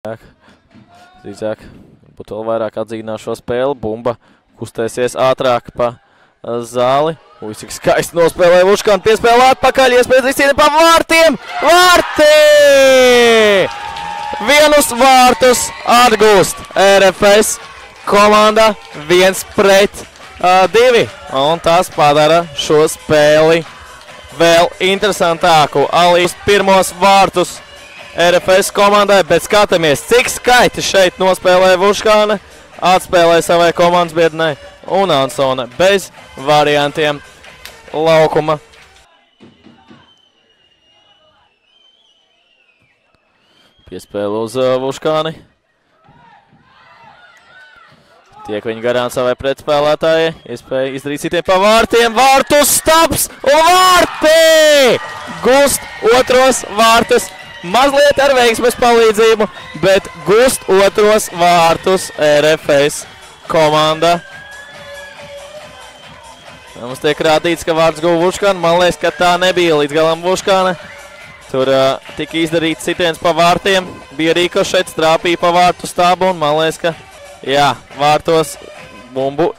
Drīzāk būtu vēl vairāk atzīmēt šo spēli. Bumba kustēsies ātrāk pa zāli. Cik skaisti nospēlēja Vuškānu, piespēlē atpakaļ, iespējas izcīnīt pa vārtiem. Vārti! Vienus vārtus atgūst RFS komanda 1-2. Un tas padara šo spēli vēl interesantāku. Alīs pirmos vārtus RFS komandai, bet skatāmies, cik skaiti šeit nospēlēja Vuškāne, atspēlēja savai komandas biedrnei un Ansone bez variantiem laukuma. Piespēle uz Vuškāni. Tiek viņi garām savai pretspēlētājai, iespēja izdarīt citiem pa vārtiem, vārtu stabs un vārti! Gust otros vārtus. Mazliet ar veiksmes palīdzību, bet gust otros vārtus RFS komanda. Mums tiek rādīts, ka vārds guva Vuškāna. Man liekas, ka tā nebija līdz galam Vuškāna. Tur tika izdarīts sitiens pa vārtiem. Bija Rīkošets, trāpīja pa vārtu stabu un man liekas, ka jā, vārtos bumbu